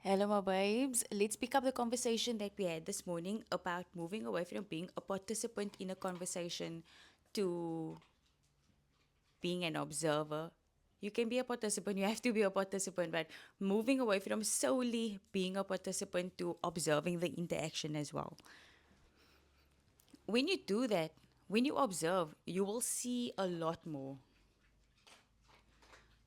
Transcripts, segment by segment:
Hello, my babes. Let's pick up the conversation that we had this morning about moving away from being a participant in a conversation to being an observer. You can be a participant, you have to be a participant, but moving away from solely being a participant to observing the interaction as well. When you do that, when you observe, you will see a lot more.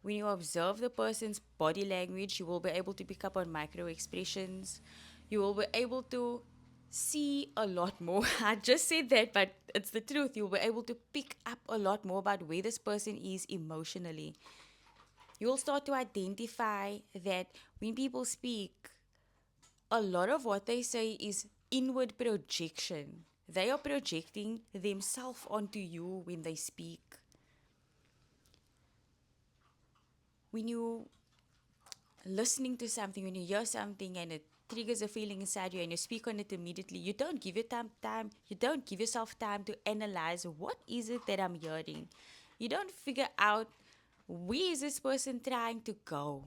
When you observe the person's body language, you will be able to pick up on micro expressions. You will be able to see a lot more. I just said that, but it's the truth. You'll be able to pick up a lot more about where this person is emotionally. You'll start to identify that when people speak, a lot of what they say is inward projection. They are projecting themselves onto you when they speak. When you listening to something, when you hear something and it triggers a feeling inside you and you speak on it immediately, you don't give your time, you don't give yourself time to analyze what is it that I'm hearing. You don't figure out where is this person trying to go.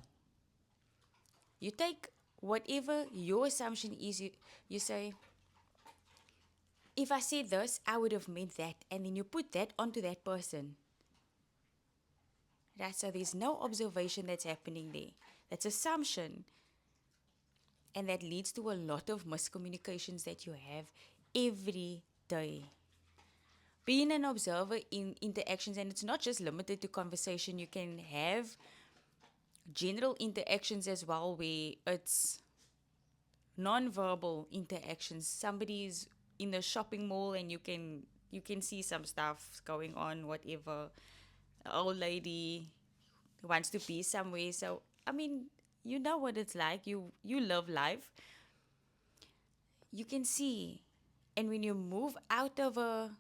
You take whatever your assumption is, you say, if I said this, I would have meant that. And then you put that onto that person. Right? So there's no observation that's happening there. That's assumption. And that leads to a lot of miscommunications that you have every day. Being an observer in interactions, and it's not just limited to conversation, you can have general interactions as well, where it's non-verbal interactions. Somebody's in the shopping mall and you can see some stuff going on, whatever. An old lady wants to be somewhere. So I mean, you know what it's like. You love life. You can see. And when you move out of a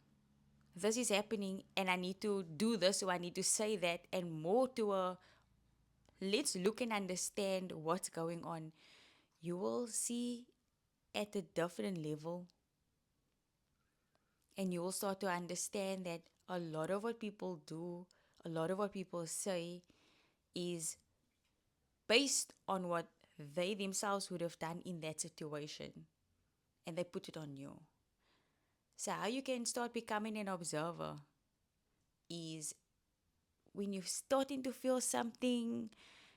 this is happening and I need to do this or I need to say that, and more to a let's look and understand what's going on, you will see at a different level, and you will start to understand that a lot of what people do, a lot of what people say is based on what they themselves would have done in that situation, and they put it on you. So, how you can start becoming an observer is when you're starting to feel something,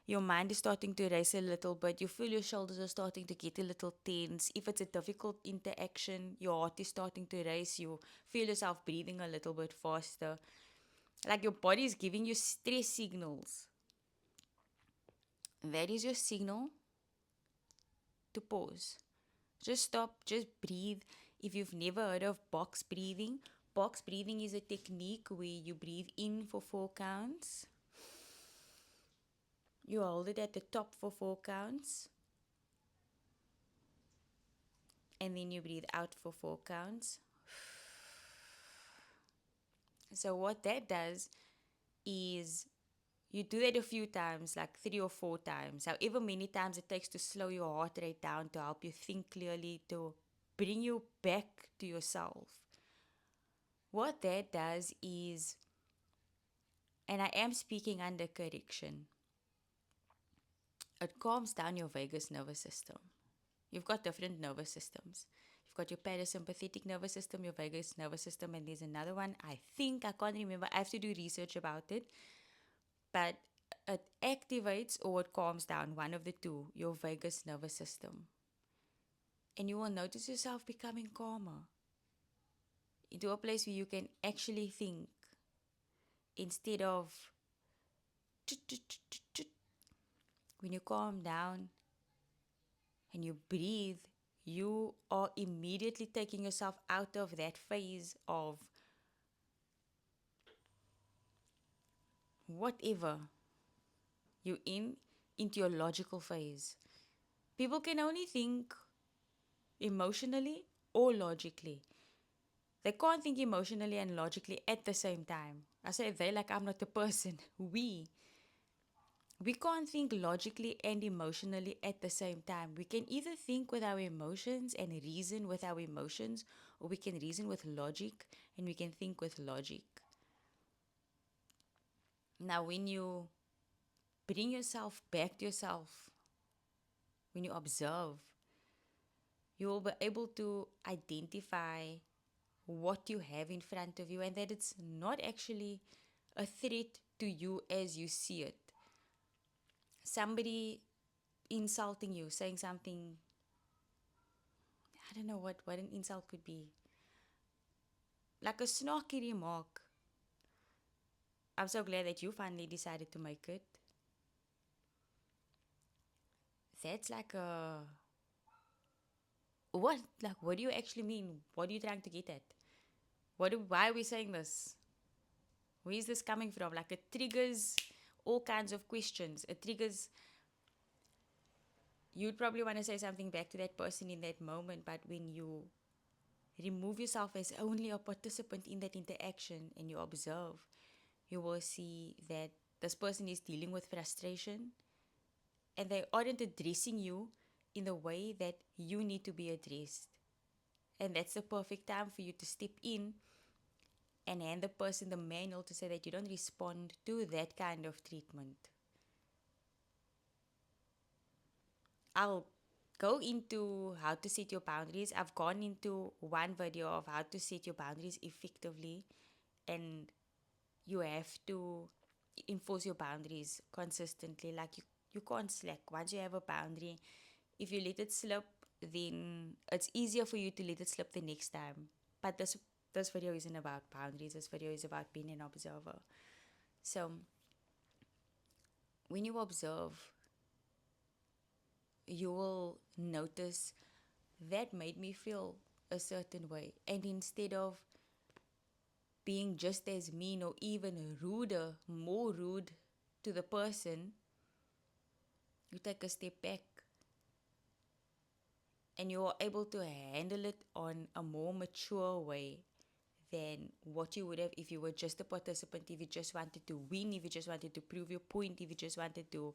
your mind is starting to race a little bit, you feel your shoulders are starting to get a little tense. If it's a difficult interaction, your heart is starting to race, you feel yourself breathing a little bit faster. Like your body is giving you stress signals. That is your signal to pause. Just stop, just breathe. If you've never heard of box breathing is a technique where you breathe in for 4 counts. You hold it at the top for 4 counts, and then you breathe out for 4 counts. So, what that does is you do that a few times, like 3 or 4 times, however many times it takes to slow your heart rate down, to help you think clearly, to bring you back to yourself. What that does is, and I am speaking under correction, it calms down your vagus nervous system. You've got different nervous systems. You've got your parasympathetic nervous system, your vagus nervous system, and there's another one. I can't remember. I have to do research about it. But it activates or it calms down, one of the two, your vagus nervous system. And you will notice yourself becoming calmer into a place where you can actually think instead of when you calm down and you breathe, you are immediately taking yourself out of that phase of whatever you're in into your logical phase. People can only think emotionally or logically. They can't think emotionally and logically at the same time. I say they like I'm not the person. We can't think logically and emotionally at the same time. We can either think with our emotions and reason with our emotions, or we can reason with logic and we can think with logic. Now, when you bring yourself back to yourself, when you observe, you will be able to identify what you have in front of you and that it's not actually a threat to you as you see it. Somebody insulting you, saying something, I don't know what an insult could be, like a snarky remark. I'm so glad that you finally decided to make it. That's like a what? Like, what do you actually mean? What are you trying to get at? Why are we saying this? Where is this coming from? Like, it triggers all kinds of questions. It triggers, you'd probably want to say something back to that person in that moment, but when you remove yourself as only a participant in that interaction and you observe, you will see that this person is dealing with frustration and they aren't addressing you in the way that you need to be addressed. And that's the perfect time for you to step in and hand the person the manual to say that you don't respond to that kind of treatment. I'll go into how to set your boundaries. I've gone into one video of how to set your boundaries effectively, and you have to enforce your boundaries consistently. Like you can't slack. Once you have a boundary, if you let it slip, then it's easier for you to let it slip the next time. But this video isn't about boundaries. This video is about being an observer. So when you observe, you will notice that made me feel a certain way. And instead of being just as mean or even ruder, more rude to the person, you take a step back and you are able to handle it on a more mature way than what you would have if you were just a participant, if you just wanted to win, if you just wanted to prove your point, if you just wanted to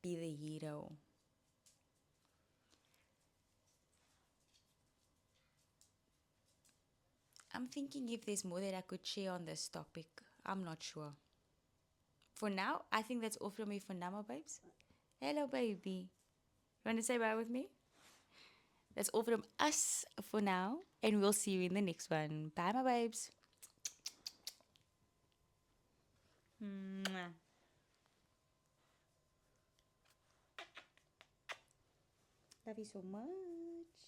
be the hero. I'm thinking if there's more that I could share on this topic. I'm not sure. For now, I think that's all from me for now, my babes. Hello, baby. You want to say bye with me? That's all from us for now, and we'll see you in the next one. Bye, my babes. Mwah. Love you so much.